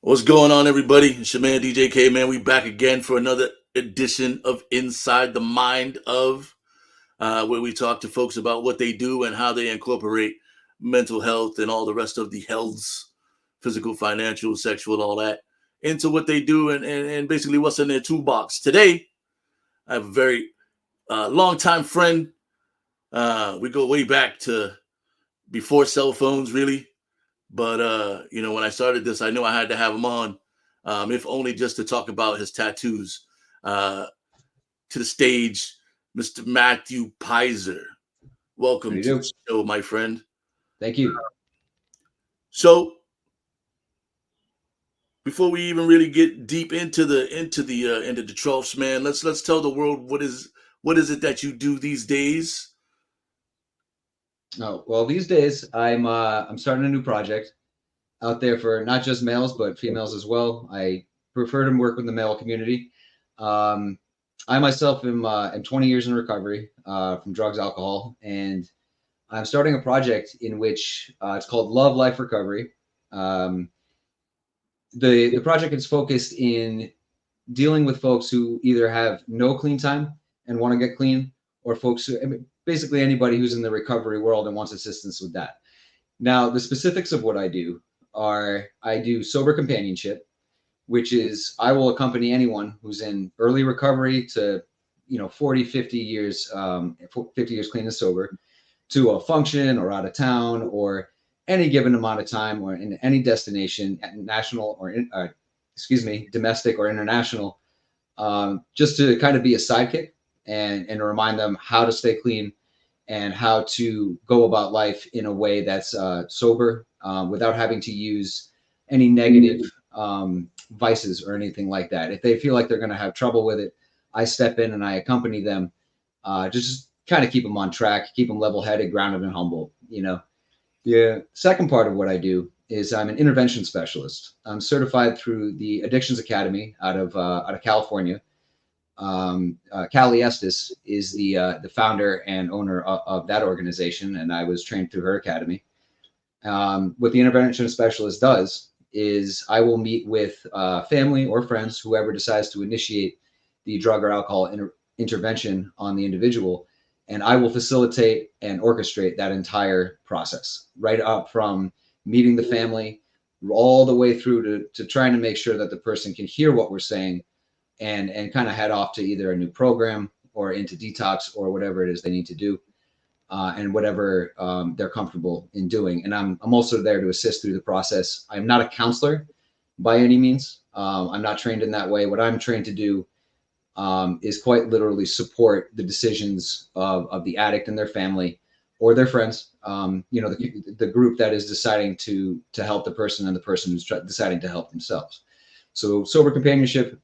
What's going on, everybody? It's your man DJ K. Man, we back again for another edition of Inside the Mind of, where we talk to folks about what they do and how they incorporate mental health and all the rest of the healths, physical, financial, sexual, all that, into what they do and basically what's in their toolbox. Today, I have a very long-time friend. We go way back to before cell phones, really. But when I started this, I knew I had to have him on, if only just to talk about his tattoos. Uh, to the stage, Mr. Matthew Peiser. How do Welcome you to do? the show, my friend. Thank you. So before we even really get deep into the troughs, man, let's tell the world what is it that you do these days. Oh, well, these days I'm starting a new project out there for not just males but females as well. I prefer to work with the male community. Um, I myself am 20 years in recovery from drugs, alcohol, and I'm starting a project in which it's called Love Life Recovery. Um, the project is focused in dealing with folks who either have no clean time and want to get clean, or folks who, I mean, basically anybody who's in the recovery world and wants assistance with that. Now, the specifics of what I do are I do sober companionship, which is I will accompany anyone who's in early recovery to 40, 50 years, 50 years clean and sober, to a function or out of town or any given amount of time or in any destination, national or domestic or international, just to kind of be a sidekick and remind them how to stay clean and how to go about life in a way that's sober, without having to use any negative vices or anything like that. If they feel like they're going to have trouble with it, I step in and I accompany them, just kind of keep them on track, keep them level headed, grounded, and humble. The second part of what I do is I'm an intervention specialist. I'm certified through the Addictions Academy out of California. Callie Estes is the founder and owner of that organization, and I was trained through her academy. What the intervention specialist does is I will meet with family or friends, whoever decides to initiate the drug or alcohol intervention on the individual, and I will facilitate and orchestrate that entire process, right up from meeting the family all the way through to trying to make sure that the person can hear what we're saying and kind of head off to either a new program or into detox or whatever it is they need to do, and whatever they're comfortable in doing. And I'm also there to assist through the process. I'm not a counselor by any means. I'm not trained in that way. What I'm trained to do is quite literally support the decisions of the addict and their family or their friends. The group that is deciding to help the person and the person who's deciding to help themselves. So sober companionship,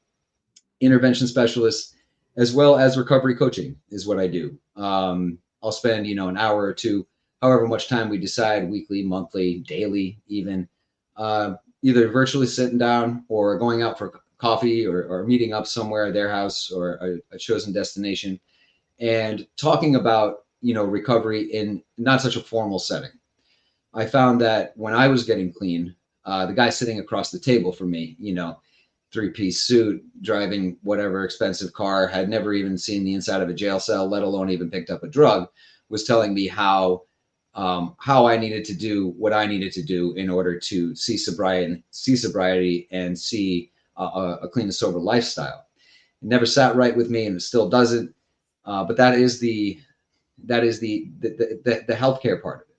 intervention specialist, as well as recovery coaching is what I do. I'll spend, an hour or two, however much time we decide, weekly, monthly, daily, even, either virtually sitting down or going out for coffee or meeting up somewhere at their house or a chosen destination and talking about, recovery in not such a formal setting. I found that when I was getting clean, the guy sitting across the table from me, three-piece suit, driving whatever expensive car, had never even seen the inside of a jail cell, let alone even picked up a drug, was telling me how I needed to do what I needed to do in order to see sobriety and see a clean and sober lifestyle. It never sat right with me, and it still doesn't. But that is the healthcare part of it.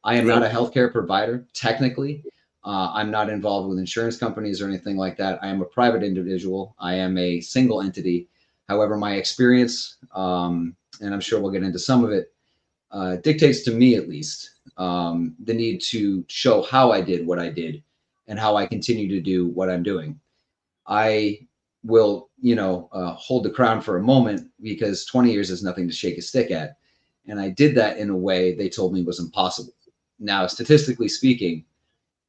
I am not Right. a healthcare provider technically. I'm not involved with insurance companies or anything like that. I am a private individual. I am a single entity. However, my experience, and I'm sure we'll get into some of it, dictates to me at least the need to show how I did what I did and how I continue to do what I'm doing. I will, hold the crown for a moment because 20 years is nothing to shake a stick at. And I did that in a way they told me was impossible. Now, statistically speaking,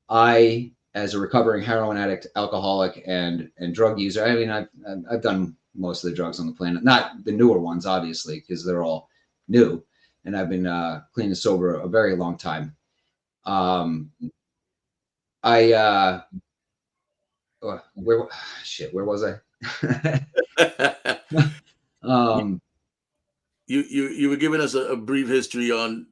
I, as a recovering heroin addict, alcoholic, and drug user, I mean, I've done most of the drugs on the planet, not the newer ones, obviously, because they're all new, and I've been clean and sober a very long time. Um, I where shit, where was I? you, um, you were giving us a brief history on,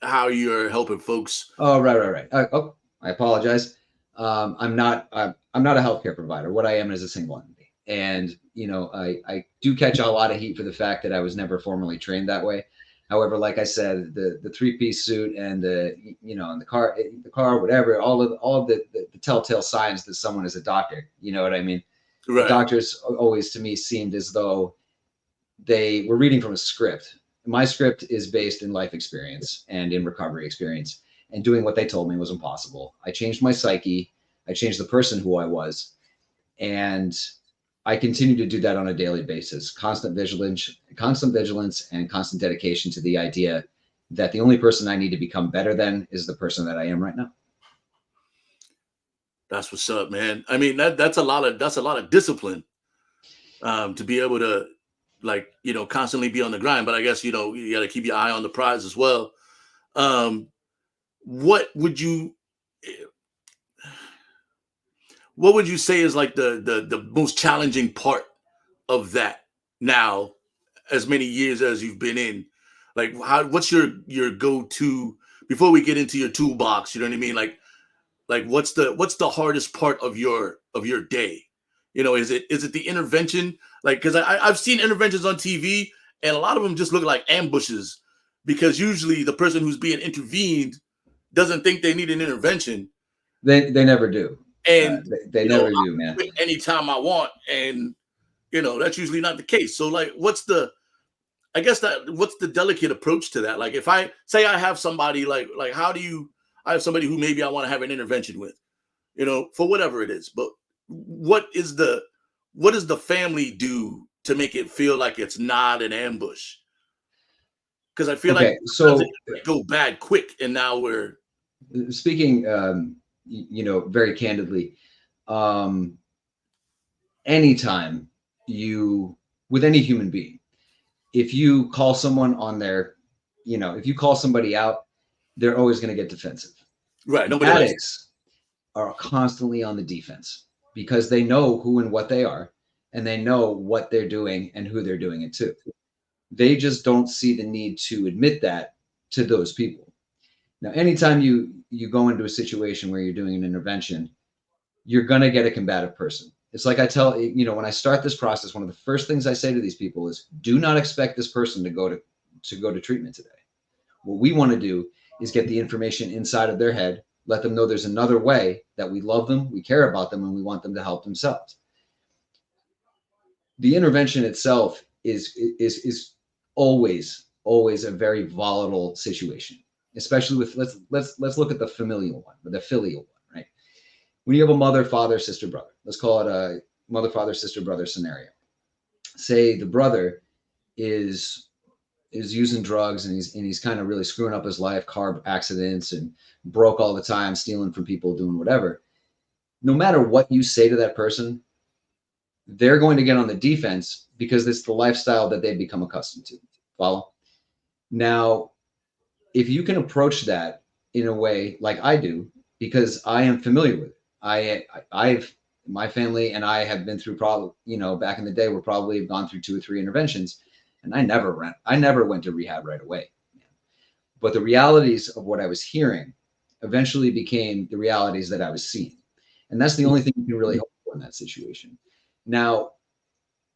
how you're helping folks. oh, right. Oh, I apologize. I'm not a healthcare provider. What I am is a single entity, and I do catch a lot of heat for the fact that I was never formally trained that way. However, like I said, the three-piece suit and and the car, whatever, all of the telltale signs that someone is a doctor. You know what I mean? Right. Doctors always to me seemed as though they were reading from a script. My script is based in life experience and in recovery experience, and doing what they told me was impossible. I changed my psyche, I changed the person who I was, and I continue to do that on a daily basis. Constant vigilance, and constant dedication to the idea that the only person I need to become better than is the person that I am right now. That's what's up, man. I mean, that's a lot of discipline, to be able to, like, constantly be on the grind. But I guess, you got to keep your eye on the prize as well. Um, what would you what would you say is like the most challenging part of that now, as many years as you've been in? Like, what's your go-to before we get into your toolbox? You know what I mean? Like what's the hardest part of your day? Is it the intervention? Like, because I've seen interventions on TV, and a lot of them just look like ambushes, because usually the person who's being intervened doesn't think they need an intervention, They never do. and They never do, man. quit anytime I want, and that's usually not the case. So, like, what's the delicate approach to that? Like, if I say I have somebody, like how do you I have somebody who maybe I want to have an intervention with, for whatever it is, but what is the what does the family do to make it feel like it's not an ambush? Because I feel like Okay, sometimes so it go bad quick, and now we're speaking, very candidly, um, anytime you, with any human being, if you call someone on their, if you call somebody out, they're always going to get defensive. right. Nobody likes. Addicts are constantly on the defense because they know who and what they are, and they know what they're doing and who they're doing it to. They just don't see the need to admit that to those people. Now, anytime you go into a situation where you're doing an intervention, you're going to get a combative person. It's like I tell, when I start this process, one of the first things I say to these people is, do not expect this person to go to treatment today. What we want to do is get the information inside of their head, let them know there's another way, that we love them, we care about them, and we want them to help themselves. The intervention itself is always a very volatile situation, especially with let's look at the familial one, the filial one, right? When you have a mother, father, sister, brother, let's call it a mother, father, sister, brother scenario. Say the brother is using drugs, and he's kind of really screwing up his life, car accidents, and broke all the time, stealing from people, doing whatever. No matter what you say to that person, they're going to get on the defense because it's the lifestyle that they've become accustomed to. Follow? Now, if you can approach that in a way like I do, because I am familiar with it, I've my family and I have been through, probably, back in the day, we're probably have gone through 2 or 3 interventions, and I never went to rehab right away. But the realities of what I was hearing eventually became the realities that I was seeing. And that's the only thing you can really hope for in that situation. Now,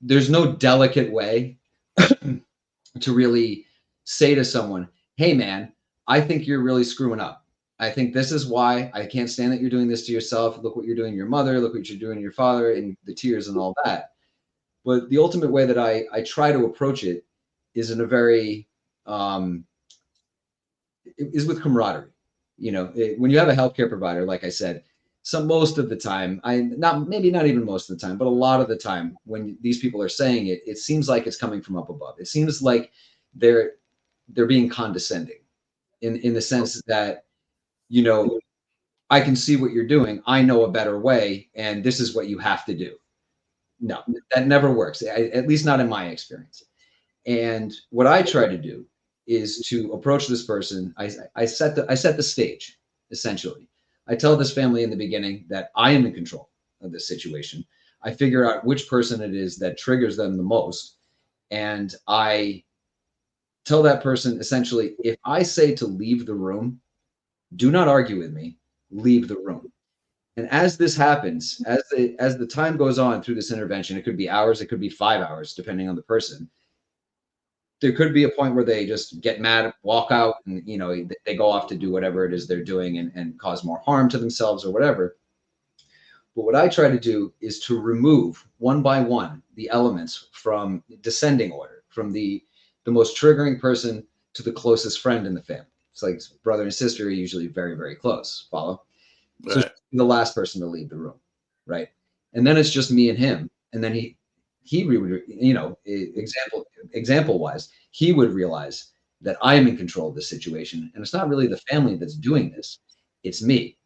there's no delicate way to really say to someone, hey, man, I think you're really screwing up. I think this is why. I can't stand that you're doing this to yourself. Look what you're doing to your mother. Look what you're doing to your father, and the tears and all that. But the ultimate way that I try to approach it is in a very, is with camaraderie. When you have a healthcare provider, like I said, most of the time, maybe not even most of the time, but a lot of the time, when these people are saying it, it seems like it's coming from up above. It seems like they're being condescending in the sense that, I can see what you're doing. I know a better way, and this is what you have to do. No, that never works, at least not in my experience. And what I try to do is to approach this person. I set the stage, essentially. I tell this family in the beginning that I am in control. of the situation. I figure out which person it is that triggers them the most. And I tell that person essentially, if I say to leave the room, do not argue with me, leave the room. And as this happens, as the time goes on through this intervention, it could be hours, it could be 5 hours, depending on the person. There could be a point where they just get mad, walk out, and they go off to do whatever it is they're doing and cause more harm to themselves or whatever. But what I try to do is to remove one by one the elements from descending order, from the most triggering person to the closest friend in the family. It's like brother and sister are usually very, very close. Follow? So Right. the last person to leave the room, right? And then it's just me and him. And then he would, example wise, he would realize that I am in control of the situation, and it's not really the family that's doing this; it's me.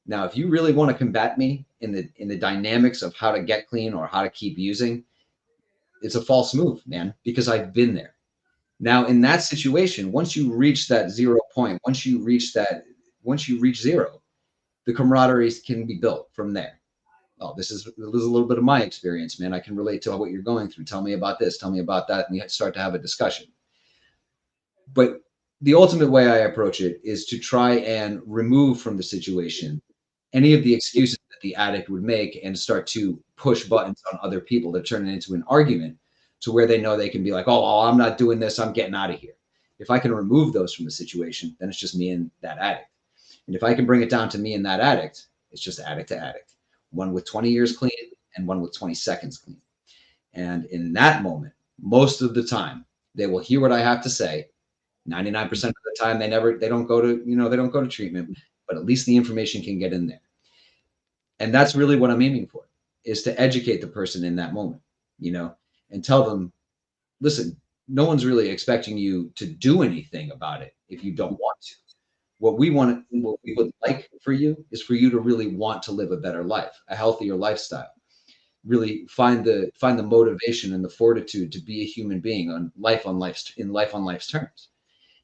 Now, if you really want to combat me in the dynamics of how to get clean or how to keep using, it's a false move, man, because I've been there. Now, in that situation, once you reach that 0 point, once you reach zero, the camaraderie can be built from there. Oh, this is a little bit of my experience, man. I can relate to what you're going through. Tell me about this. Tell me about that. And you start to have a discussion. But the ultimate way I approach it is to try and remove from the situation any of the excuses that the addict would make and start to push buttons on other people to turn it into an argument to where they know they can be like, oh, I'm not doing this. I'm getting out of here. If I can remove those from the situation, then it's just me and that addict. And if I can bring it down to me and that addict, it's just addict to addict. One with 20 years clean and one with 20 seconds clean. And in that moment, most of the time, they will hear what I have to say. 99% of the time, they don't go to treatment, but at least the information can get in there. And that's really what I'm aiming for, is to educate the person in that moment, and tell them, listen, no one's really expecting you to do anything about it if you don't want to. What we would like for you is for you to really want to live a better life, a healthier lifestyle. Really find the motivation and the fortitude to be a human being in life on life's terms.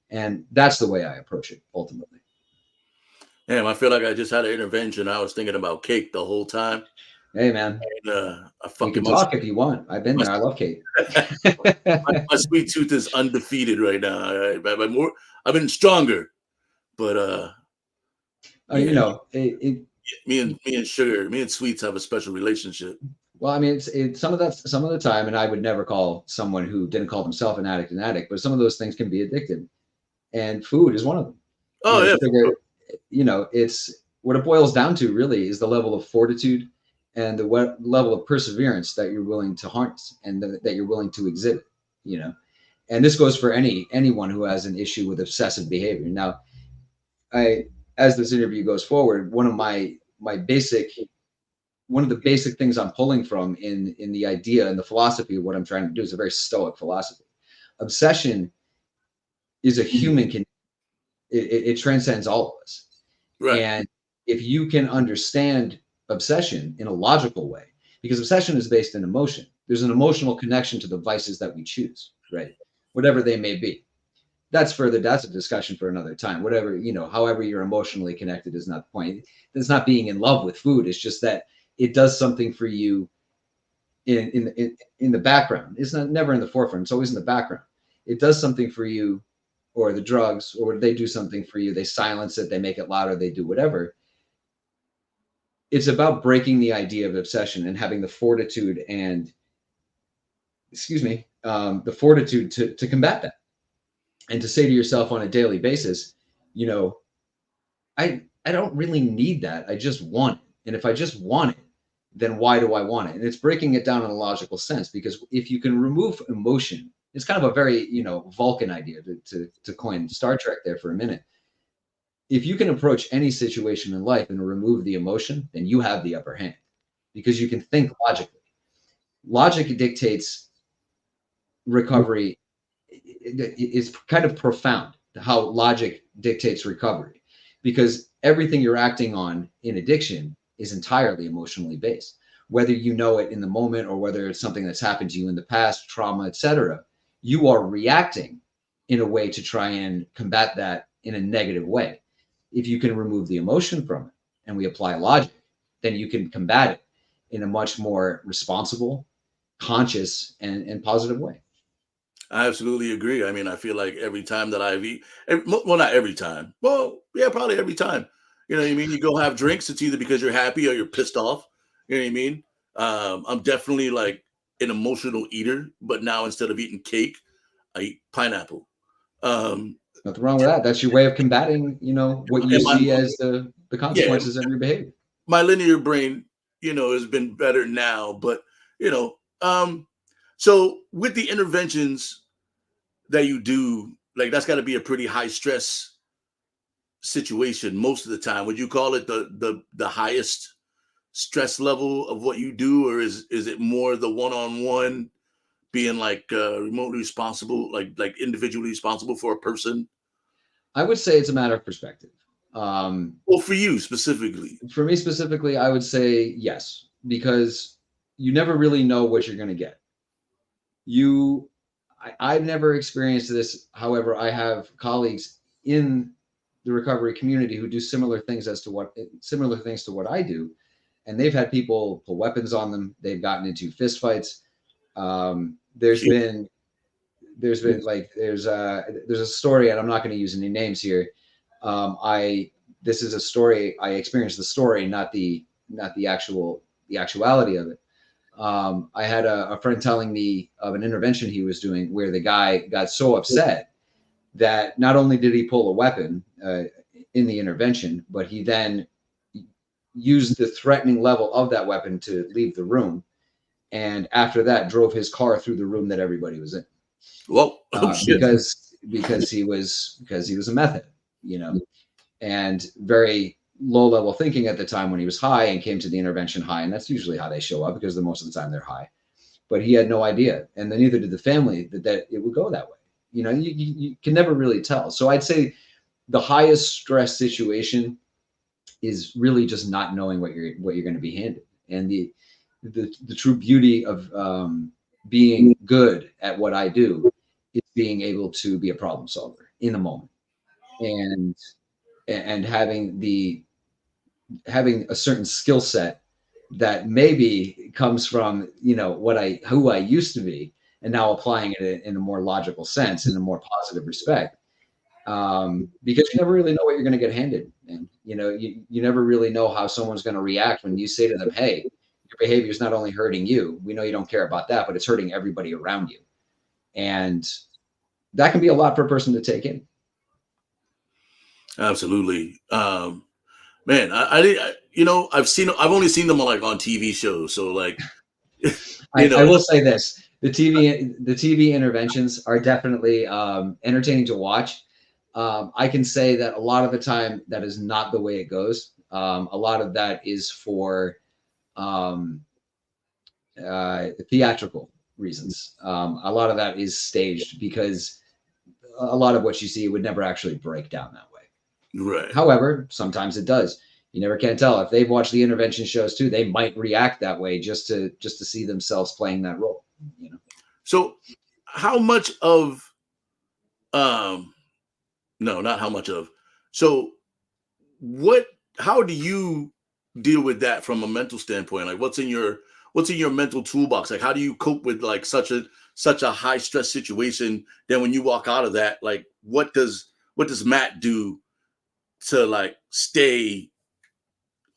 And that's the way I approach it ultimately. Damn, I feel like I just had an intervention. I was thinking about cake the whole time. Hey man, And I we fucking can talk if you want. I've been my, there. I love Kate. my sweet tooth is undefeated right now. I've been stronger, but You yeah, know, me and sugar, me and sweets have a special relationship. well, I mean, it's some of the time, and I would never call someone who didn't call themselves an addict, but some of those things can be addictive, and food is one of them. Oh yeah, Sugar, it's what it boils down to really is the level of fortitude and the level of perseverance that you're willing to harness and that you're willing to exhibit, and this goes for anyone who has an issue with obsessive behavior. Now, as this interview goes forward, one of the basic things I'm pulling from in the idea and the philosophy of what I'm trying to do is a very stoic philosophy. Obsession is a human condition. It transcends all of us. right. And if you can understand obsession in a logical way, because obsession is based in emotion, there's an emotional connection to the vices that we choose, right? Whatever they may be. That's a discussion for another time. Whatever, however you're emotionally connected is not the point. It's not being in love with food. It's just that it does something for you in the background. It's never in the forefront. It's always in the background. It does something for you, or the drugs, or they do something for you. They silence it. They make it louder. They do whatever. It's about breaking the idea of obsession and having the fortitude and, the fortitude to combat that, and to say to yourself on a daily basis, I don't really need that. I just want it. And if I just want it, then why do I want it? And it's breaking it down in a logical sense, because if you can remove emotion, it's kind of a very, Vulcan idea to coin Star Trek there for a minute. If you can approach any situation in life and remove the emotion, then you have the upper hand, because you can think logically. Logic dictates recovery. It's kind of profound how logic dictates recovery, because everything you're acting on in addiction is entirely emotionally based, whether you know it in the moment or whether it's something that's happened to you in the past, trauma, etc. You are reacting in a way to try and combat that in a negative way. If you can remove the emotion from it and we apply logic, then you can combat it in a much more responsible, conscious, and positive way. I absolutely agree. I mean, I feel like every time that I've well, not every time. Well, yeah, probably every time. You know what I mean? You go have drinks. It's either because you're happy or you're pissed off. You know what I mean? I'm definitely like an emotional eater, but now instead of eating cake, I eat pineapple. Um, Nothing wrong with that. That's your way of combating, what you and my see as the yeah, consequences of your behavior. my linear brain, has been better now. But you know, um, so with the interventions that you do, like that's got to be a pretty high stress situation most of the time. Would you call it the highest stress level of what you do, or is it more the one on one being like remotely responsible, like individually responsible for a person? I would say it's a matter of perspective. Um, Well, for you specifically, for me specifically, I would say yes, because you never really know what you're going to get. You, I've never experienced this. However, I have colleagues in the recovery community who do similar things to what I do, and they've had people pull weapons on them. They've gotten into fistfights. Um, there's shit. been there's been like there's a story, and I'm not going to use any names here. I This is a story. I experienced the story, not the actuality of it. I had a friend telling me of an intervention he was doing where the guy got so upset that not only did he pull a weapon in the intervention, but he then used the threatening level of that weapon to leave the room. And after that, drove his car through the room that everybody was in, Well, oh shit. because he was a meth head, and very low level thinking at the time when he was high and came to the intervention high, and that's usually how they show up because most of the time they're high. But he had no idea, and then neither did the family that it would go that way. You can never really tell. So I'd say the highest stress situation is really just not knowing what you're going to be handed, and the true beauty of being good at what I do is being able to be a problem solver in the moment, and having a certain skill set that maybe comes from who I used to be, and now applying it in a more logical sense, in a more positive respect, because you never really know what you're going to get handed, and you never really know how someone's going to react when you say to them, hey, your behavior is not only hurting you, we know you don't care about that, but it's hurting everybody around you, and that can be a lot for a person to take in. Absolutely. Man, I've only seen them like on TV shows. So like, you I know, will say this: the TV interventions are definitely entertaining to watch. I can say that a lot of the time that is not the way it goes. A lot of that is for um, theatrical reasons. A lot of that is staged because a lot of what you see would never actually break down that way. right. However, sometimes it does. You never can tell. If they've watched the intervention shows too, they might react that way just to see themselves playing that role. You know. So how much of um no, not how much of. So what how do you deal with that from a mental standpoint? Like what's in your mental toolbox? Like how do you cope with like such a high stress situation? Then when you walk out of that, like what does Matt do to like stay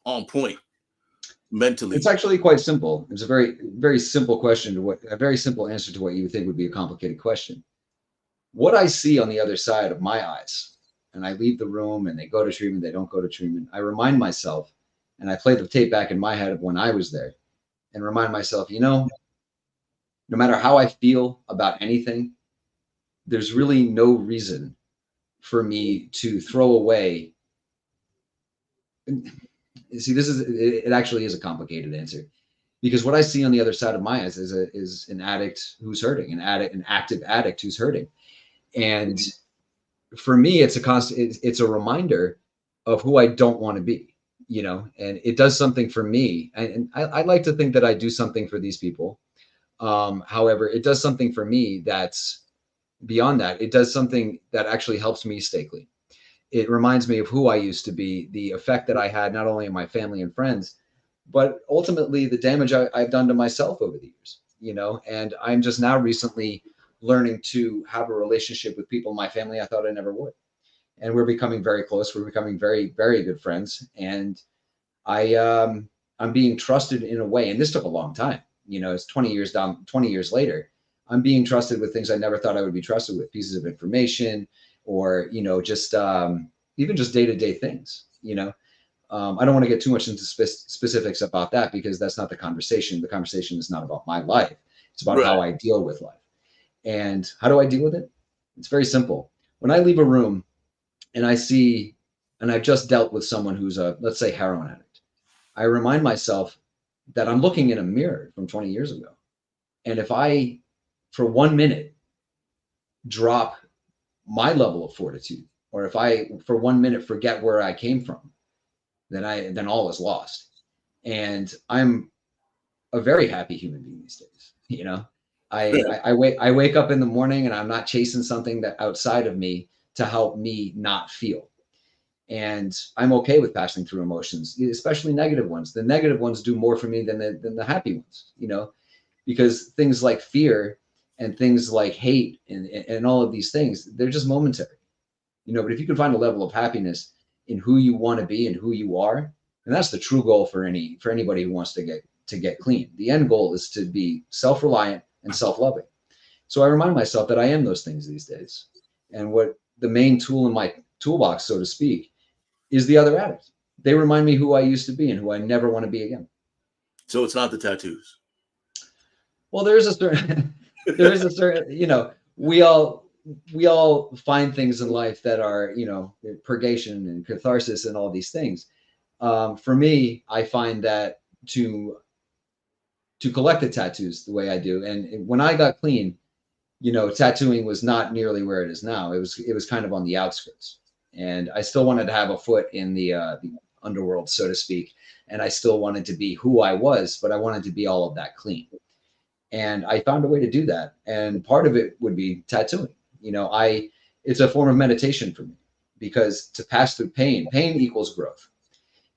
on point It's mentally? actually quite simple. It's a very, very simple question a very simple answer to what you would think would be a complicated question. What I see on the other side of my eyes, and I leave the room and they go to treatment, they don't go to treatment, I remind myself, and I play the tape back in my head of when I was there and remind myself, no matter how I feel about anything, there's really no reason for me to throw away. See, it actually is a complicated answer because what I see on the other side of my eyes is an addict who's hurting, an active addict who's hurting. And for me, it's a constant, it's a reminder of who I don't want to be, and it does something for me. And I like to think that I do something for these people. However, it does something for me that's beyond that. It does something that actually helps me stay clean. It reminds me of who I used to be, the effect that I had not only on my family and friends, but ultimately the damage I've done to myself over the years, and I'm just now recently learning to have a relationship with people in my family I thought I never would. And we're becoming very close. We're becoming very, very good friends. And I'm being trusted in a way, and this took a long time. It's 20 years later. I'm being trusted with things I never thought I would be trusted with, pieces of information, or just even just day-to-day things. I don't want to get too much into specifics about that, because that's not the conversation. The conversation is not about my life. It's about Right. how I deal with life. And how do I deal with it? It's very simple. When I leave a room and I've just dealt with someone who's let's say, heroin addict, I remind myself that I'm looking in a mirror from 20 years ago. And if I, for 1 minute, drop my level of fortitude, or if I, for 1 minute, forget where I came from, then all is lost. And I'm a very happy human being these days. I wake up in the morning and I'm not chasing something that outside of me to help me not feel. And I'm okay with passing through emotions, especially negative ones. The negative ones do more for me than the happy ones, because things like fear and things like hate and all of these things, they're just momentary, but if you can find a level of happiness in who you want to be and who you are, and that's the true goal for anybody who wants to get clean. The end goal is to be self-reliant and self-loving. So I remind myself that I am those things these days. And what the main tool in my toolbox, so to speak, is the other addict. They remind me who I used to be and who I never want to be again. So it's not the tattoos. Well, there is a certain, we all find things in life that are, purgation and catharsis and all these things. For me, I find that to collect the tattoos the way I do, and when I got clean, tattooing was not nearly where it is now. It was kind of on the outskirts, and I still wanted to have a foot in the underworld, so to speak, and I still wanted to be who I was, but I wanted to be all of that clean. And I found a way to do that, and part of it would be tattooing. It's a form of meditation for me, because to pass through pain equals growth.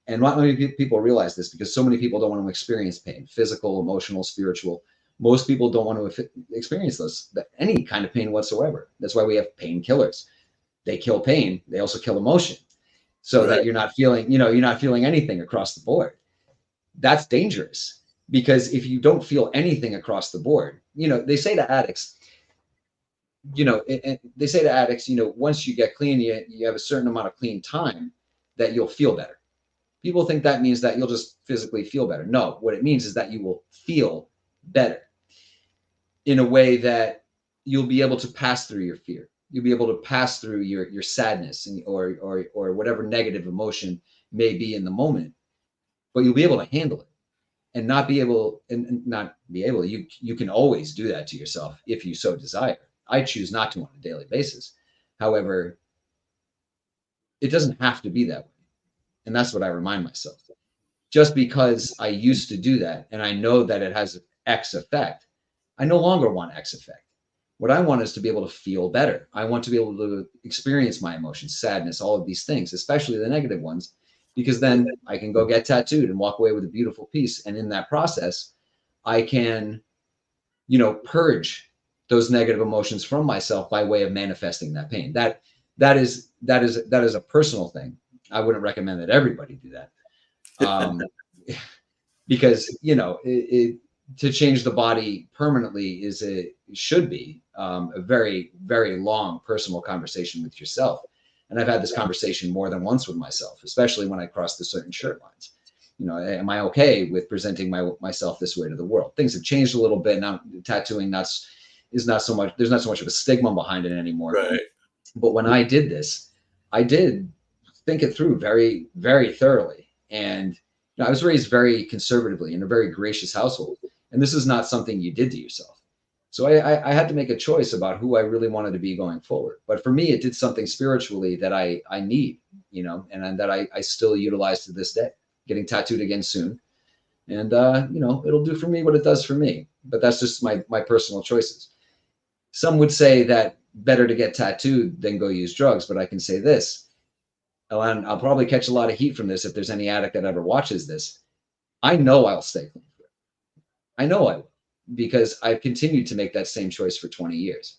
And not many people realize this, because so many people don't want to experience pain, physical, emotional, spiritual. Most people don't want to experience any kind of pain whatsoever. That's why we have painkillers. They kill pain. They also kill emotion, so Right. that you're not feeling anything across the board. That's dangerous, because if you don't feel anything across the board, they say to addicts, once you get clean, you have a certain amount of clean time that you'll feel better. People think that means that you'll just physically feel better. No, what it means is that you will feel better in a way that you'll be able to pass through your fear. You'll be able to pass through your sadness or whatever negative emotion may be in the moment, but you'll be able to handle it and not be able. You can always do that to yourself if you so desire. I choose not to on a daily basis. However, it doesn't have to be that way. And that's what I remind myself. Just because I used to do that and I know that it has X effect, I no longer want X effect. What I want is to be able to feel better. I want to be able to experience my emotions, sadness, all of these things, especially the negative ones, because then I can go get tattooed and walk away with a beautiful piece. And in that process, I can, purge those negative emotions from myself by way of manifesting that pain. That is a personal thing. I wouldn't recommend that everybody do that. Because to change the body permanently should be a very, very long personal conversation with yourself. And I've had this conversation more than once with myself, especially when I cross the certain shirt lines. Am I okay with presenting myself this way to the world? Things have changed a little bit now. Tattooing is not so much. There's not so much of a stigma behind it anymore. Right. But when I did this, I did think it through very, very thoroughly. And I was raised very conservatively in a very gracious household. And this is not something you did to yourself. So I had to make a choice about who I really wanted to be going forward. But for me, it did something spiritually that I need, and that I still utilize to this day. Getting tattooed again soon. And, it'll do for me what it does for me. But that's just my personal choices. Some would say that better to get tattooed than go use drugs. But I can say this, and I'll probably catch a lot of heat from this if there's any addict that ever watches this. I know I'll stay clean for it. I know I will, because I've continued to make that same choice for 20 years.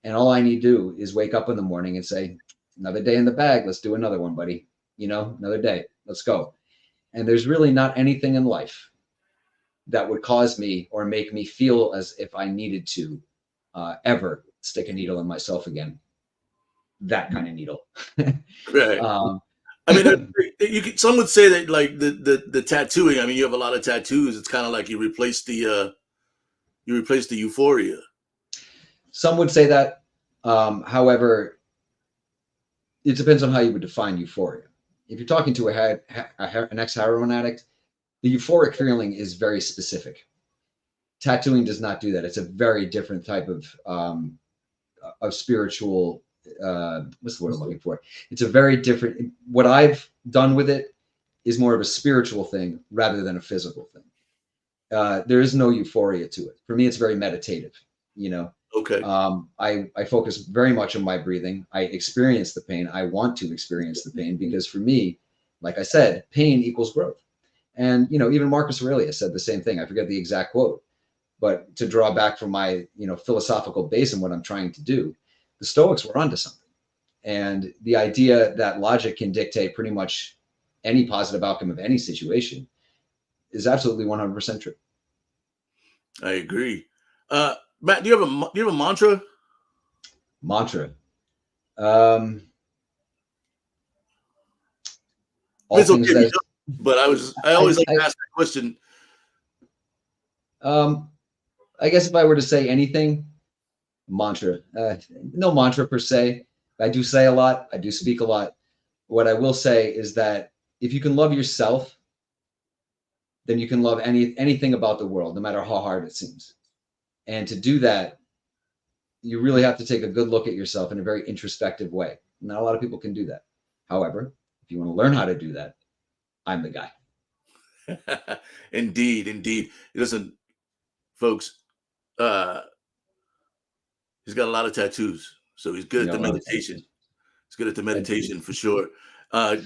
And all I need to do is wake up in the morning and say, another day in the bag. Let's do another one, buddy. Another day. Let's go. And there's really not anything in life that would cause me or make me feel as if I needed to ever stick a needle in myself again. That kind of needle. Right. um, I mean, some would say that like the tattooing. I mean, you have a lot of tattoos. It's kind of like you replace the euphoria. some would say that. However, it depends on how you would define euphoria. If you're talking to an ex-heroin addict, the euphoric feeling is very specific. Tattooing does not do that. It's a very different type of spiritual. What's the word I'm looking for? It's a very different. What I've done with it is more of a spiritual thing rather than a physical thing. There is no euphoria to it. For me, it's very meditative. Okay. I focus very much on my breathing. I experience the pain. I want to experience the pain because for me, like I said, pain equals growth. And even Marcus Aurelius said the same thing. I forget the exact quote, but to draw back from my philosophical base and what I'm trying to do, the Stoics were onto something. And the idea that logic can dictate pretty much any positive outcome of any situation is absolutely 100% true. I agree. Matt, do you have a mantra? Mantra. All It's things okay, that but I always like to ask that question. I guess if I were to say anything, mantra. No mantra per se. I do say a lot. I do speak a lot. What I will say is that if you can love yourself, then you can love anything about the world, no matter how hard it seems. And to do that, you really have to take a good look at yourself in a very introspective way. Not a lot of people can do that. However, if you want to learn how to do that, I'm the guy. Indeed. Listen, folks, he's got a lot of tattoos, so he's good at the meditation. He's good at the meditation for sure.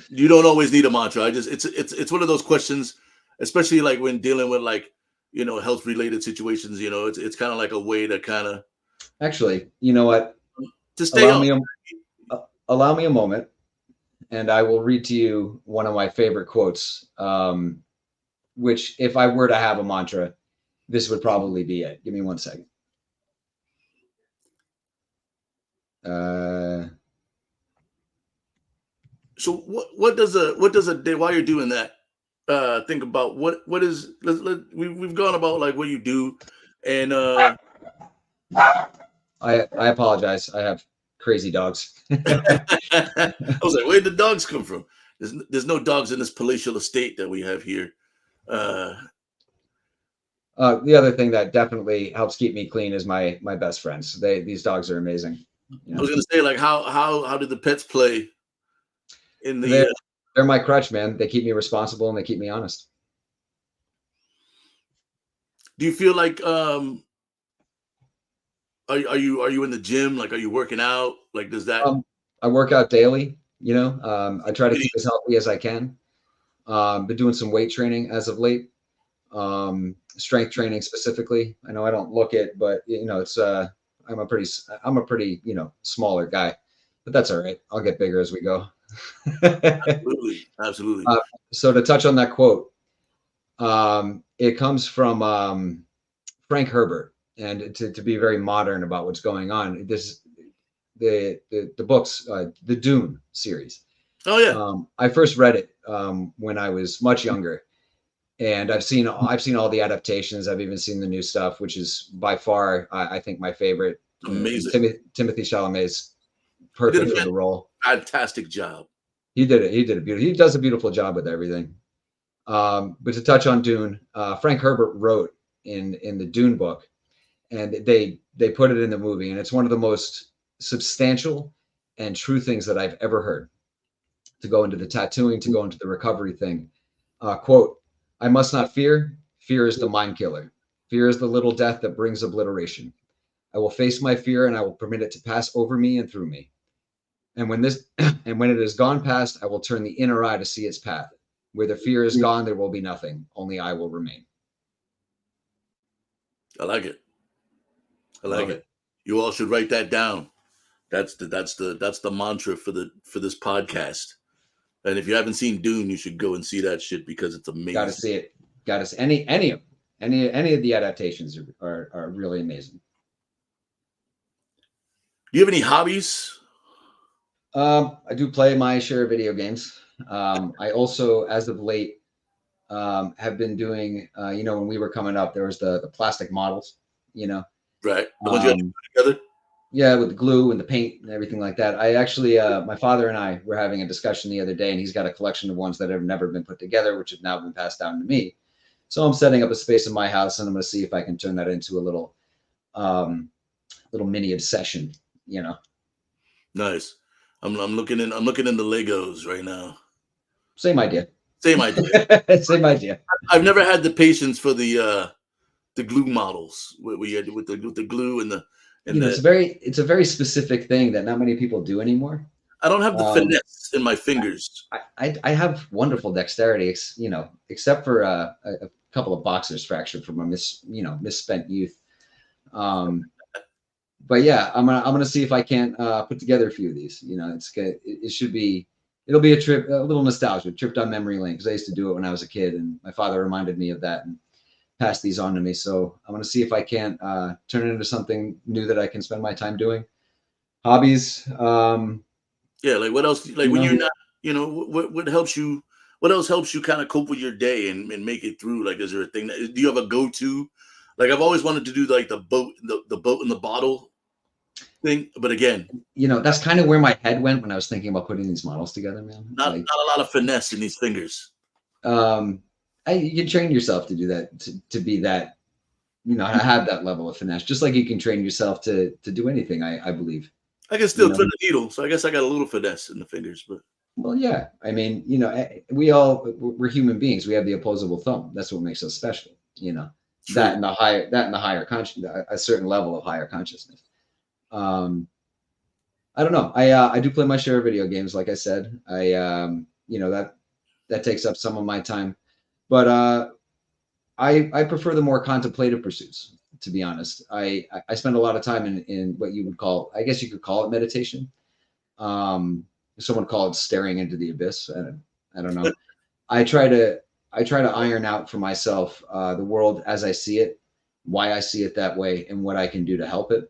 You don't always need a mantra. It's one of those questions, especially like when dealing with like health related situations. It's kind of like a way to kind of actually, you know what? To stay allow me a moment, and I will read to you one of my favorite quotes. Which, if I were to have a mantra, this would probably be it. Give me 1 second. So what does a day, while you're doing that, think about what is we've gone about like what you do, and I apologize. I have crazy dogs. I was like, where did the dogs come from? There's no dogs in this palatial estate that we have here. The other thing that definitely helps keep me clean is my best friends. These dogs are amazing. I was gonna say, like, how did the pets play in the? They're my crutch, man. They keep me responsible and they keep me honest. Do you feel like are you in the gym? Like, are you working out? Like, does that? I work out daily. I try to keep as healthy as I can. Been doing some weight training as of late. Strength training specifically. I know I don't look it, but it's I'm a pretty smaller guy, but that's all right. I'll get bigger as we go. Absolutely. So to touch on that quote, it comes from Frank Herbert, and to be very modern about what's going on. The books, the Dune series. Oh yeah. I first read it when I was much younger. And I've seen all the adaptations. I've even seen the new stuff, which is by far, I think, my favorite. Amazing. Timothy Chalamet's perfect for the role. Fantastic job. He did it. He does a beautiful job with everything. But to touch on Dune, Frank Herbert wrote in the Dune book, and they put it in the movie, and it's one of the most substantial and true things that I've ever heard. To go into the tattooing, to go into the recovery thing. Quote, I must not fear. Fear is the mind killer. Fear is the little death that brings obliteration. I will face my fear and I will permit it to pass over me and through me. And when it has gone past, I will turn the inner eye to see its path. Where the fear is gone, there will be nothing. Only I will remain. I like it. I like Love it. it. You all should write that down. That's the mantra for this podcast. And if you haven't seen Dune, you should go and see that shit because it's Got to amazing. see it. Got to see any of them. Any of the adaptations are really amazing. Do you have any hobbies? I do play my share of video games. I also, as of late, have been doing. When we were coming up, there was the plastic models. You know, Right. The ones you had to um, put together? yeah, with the glue and the paint and everything like that. I actually, my father and I were having a discussion the other day, and he's got a collection of ones that have never been put together, which have now been passed down to me. So I'm setting up a space in my house, and I'm going to see if I can turn that into a um, little mini obsession. You know, Nice. I'm looking in the Legos right now. same idea. Same idea. Same idea. I've never had the patience for the glue models where you had with the glue and the You and know, the it's a very specific thing that not many people do anymore. I don't have the Um, finesse in my fingers. I have wonderful dexterity, except for a couple of boxers fractured from a misspent youth. Um, but yeah, I'm gonna see if I can't put together a few of these. You know, it's good. It should be. It'll be a little nostalgia, trip down memory lane because I used to do it when I was a kid, and my father reminded me of that and passed these on to me. So I'm gonna see if I can't turn it into something new that I can spend my time doing. Hobbies, Yeah, like what else? Like you when know, you're not, what helps you? What else helps you kind of cope with your day and make it through? Like, is there a thing do you have a go to? Like, I've always wanted to do like the boat in the bottle thing, but again, that's kind of where my head went when I was thinking about putting these models together, man. not Like, a lot of finesse in these fingers. um, you can train yourself to do that, to be that, have that level of finesse, just like you can train yourself to do anything. I believe, I can you still know. thread the needle, so I guess I got a little finesse in the fingers, but Well, yeah. I mean, we're human beings. We have the opposable thumb. That's what makes us special. That true. and the higher conscious, a certain level of higher consciousness. Um, I don't know. I do play my share of video games, like I said. That takes up some of my time, but I prefer the more contemplative pursuits. To be honest, I spend a lot of time in what you would call, I guess you could call it meditation. Um, Someone call it staring into the abyss. I don't know. I try to I try to iron out for myself the world as I see it, why I see it that way, and what I can do to help it.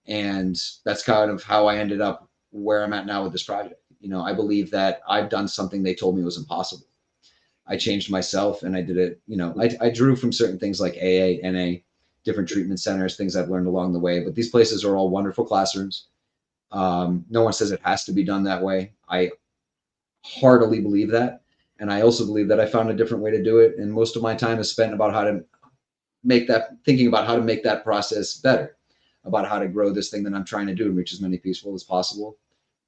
And that's kind of how I ended up where I'm at now with this project. I believe that I've done something they told me was impossible. I changed myself and I did it. I drew from certain things like AA, NA, different treatment centers, things I've learned along the way. But these places are all wonderful classrooms. No one says it has to be done that way. I heartily believe that. And I also believe that I found a different way to do it. And most of my time is spent about thinking about how to make that process better, about how to grow this thing that I'm trying to do and reach as many people as possible.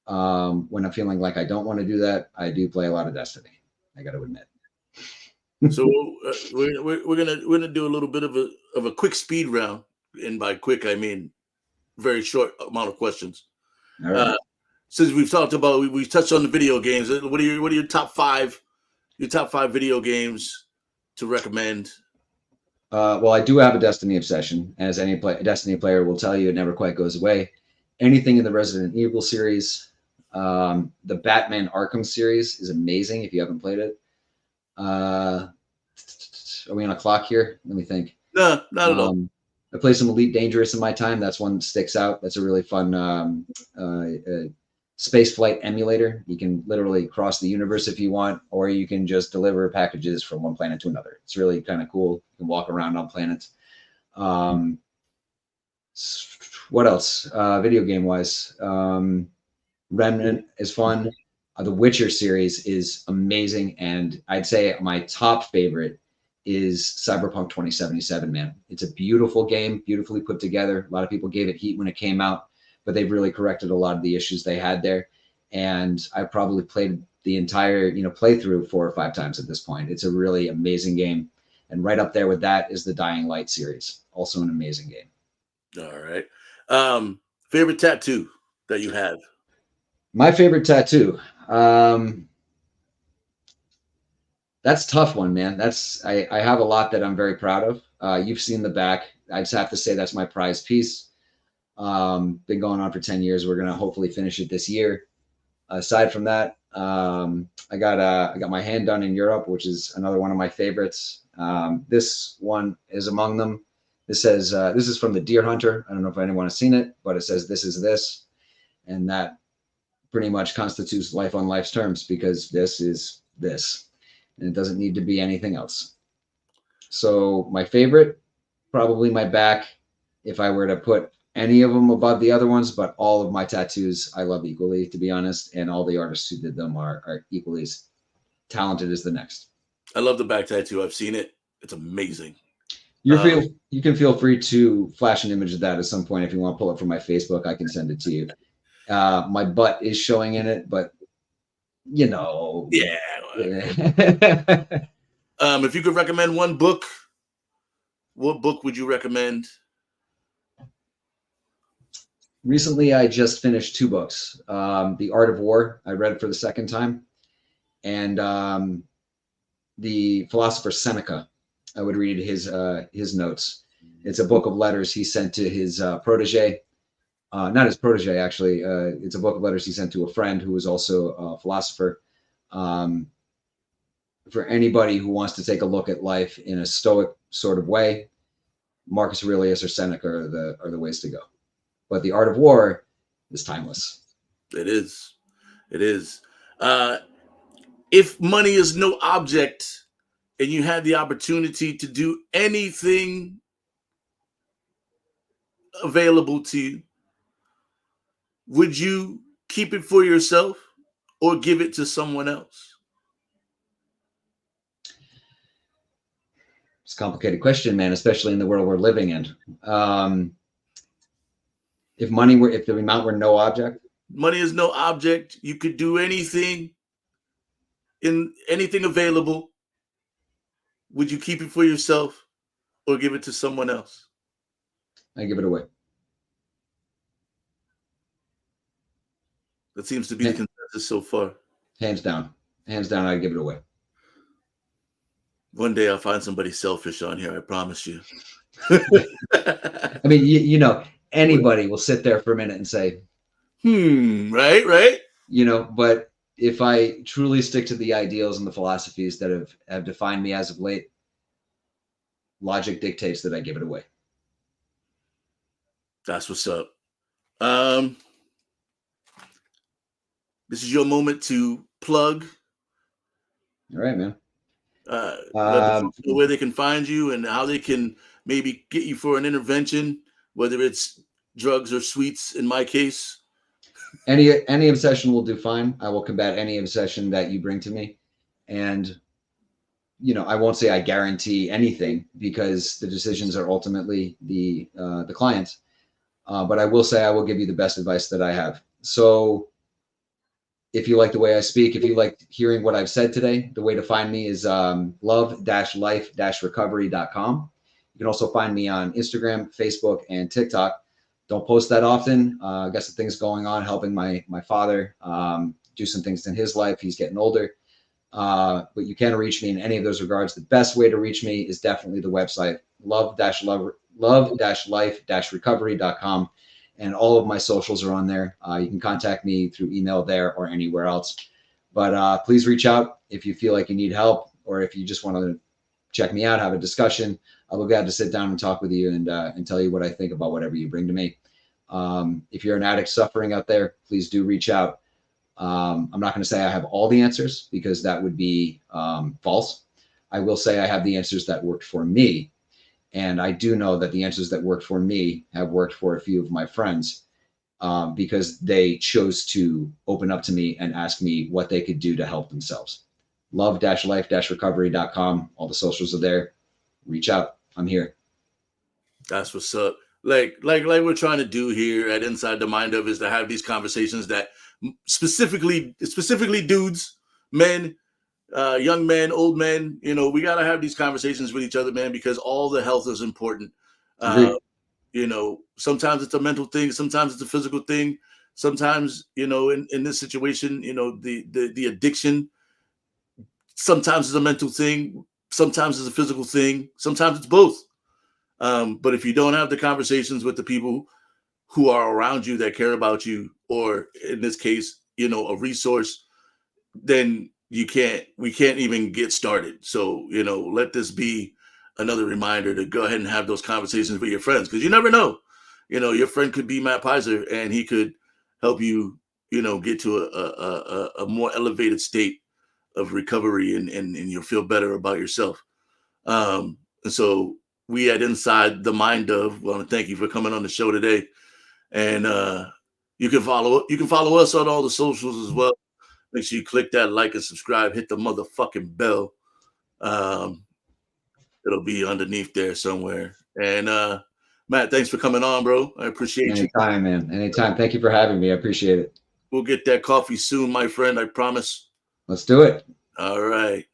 When I'm feeling like I don't want to do that, I do play a lot of Destiny. I got to admit. So we're gonna do a little bit of a quick speed round, and by quick I mean very short amount of questions. All Uh, right. since we've talked about we've touched on the video games, what are your top five video games to recommend? Well, I do have a Destiny obsession, as any Destiny player will tell you. It never quite goes away. Anything in the Resident Evil series, the Batman Arkham series is amazing. If you haven't played it, are we on a clock here? Let me think. No, not at all. I played some Elite Dangerous in my time. That's one that sticks out. That's a really fun space flight emulator. You can literally cross the universe if you want, or you can just deliver packages from one planet to another. It's really kind of cool. You can walk around on planets. Um, what else? Video game wise, Remnant is fun. The Witcher series is amazing, and I'd say my top favorite is Cyberpunk 2077. Man, it's a beautiful game, beautifully put together. A lot of people gave it heat when it came out, but they've really corrected a lot of the issues they had there. And I probably played the entire playthrough 4 or 5 times at this point. It's a really amazing game, and right up there with that is the Dying Light series, also an amazing game. All right. Favorite tattoo that you have? My favorite tattoo. That's a tough one, man. I have a lot that I'm very proud of. You've seen the back. I just have to say that's my prized piece. Been going on for 10 years. We're gonna hopefully finish it this year. Aside from that, I got my hand done in Europe, which is another one of my favorites. This one is among them. This says this is from the Deer Hunter. I don't know if anyone has seen it, but it says this is this, and that pretty much constitutes life on life's terms because this is this, and it doesn't need to be anything else. So my favorite, probably my back, if I were to put any of them above the other ones, but all of my tattoos I love equally, to be honest, and all the artists who did them are equally as talented as the next. I love the back tattoo. I've seen it. It's amazing. You can feel free to flash an image of that at some point if you want to pull it from my Facebook. I can send it to you. My butt is showing in it, but you know, yeah. If you could recommend one book, what book would you recommend? Recently, I just finished 2 books. The Art of War, I read for the second time, and the philosopher Seneca. I would read his notes. It's a book of letters he sent to his protege. Not his protege, actually. It's a book of letters he sent to a friend who was also a philosopher. For anybody who wants to take a look at life in a stoic sort of way, Marcus Aurelius or Seneca are the ways to go. But the Art of War is timeless. It is. It is. If money is no object and you had the opportunity to do anything available to you, would you keep it for yourself or give it to someone else? It's a complicated question, man, especially in the world we're living in. If the amount were no object, money is no object. You could do anything available. Would you keep it for yourself or give it to someone else? I give it away. That seems to be the consensus so far. Hands down, I'd give it away. One day I'll find somebody selfish on here. I promise you. I mean, you know, anybody will sit there for a minute and say, right. You know, but if I truly stick to the ideals and the philosophies that have defined me as of late, logic dictates that I give it away. That's what's up. This is your moment to plug. All right, man. Let the folks know where they can find you and how they can maybe get you for an intervention, whether it's drugs or sweets. In my case, any obsession will do fine. I will combat any obsession that you bring to me, and you know, I won't say I guarantee anything because the decisions are ultimately the client's. But I will say I will give you the best advice that I have. So if you like the way I speak, if you like hearing what I've said today, the way to find me is love-life-recovery.com. You can also find me on Instagram, Facebook, and TikTok. Don't post that often. I got some things going on, helping my father do some things in his life. He's getting older. But you can reach me in any of those regards. The best way to reach me is definitely the website, love-life-recovery.com. And all of my socials are on there. You can contact me through email there or anywhere else. But please reach out if you feel like you need help or if you just want to check me out, have a discussion. I'll be glad to sit down and talk with you and tell you what I think about whatever you bring to me. If you're an addict suffering out there, please do reach out. I'm not going to say I have all the answers because that would be false. I will say I have the answers that worked for me. And I do know that the answers that worked for me have worked for a few of my friends because they chose to open up to me and ask me what they could do to help themselves. Love-life-recovery.com. All the socials are there. Reach out. I'm here. That's what's up. Like we're trying to do here at Inside the Mind of is to have these conversations that specifically dudes, men, young men, old men, you know, we got to have these conversations with each other, man, because all the health is important. You know, sometimes it's a mental thing. Sometimes it's a physical thing. Sometimes, you know, in this situation, you know, the addiction sometimes it's a mental thing, sometimes it's a physical thing, sometimes it's both. But if you don't have the conversations with the people who are around you that care about you, or in this case, a resource, then we can't even get started. So, let this be another reminder to go ahead and have those conversations with your friends, because you never know. Your friend could be Matt Peiser, and he could help you, get to a more elevated state of recovery, and you'll feel better about yourself. And so we at Inside the Mind of want to thank you for coming on the show today. And you can follow us on all the socials as well. Make sure you click that like and subscribe, hit the motherfucking bell. Um, it'll be underneath there somewhere. And Matt, thanks for coming on, bro. I appreciate you. Anytime, man. Anytime. Thank you for having me. I appreciate it. We'll get that coffee soon, my friend. I promise. Let's do it. All right.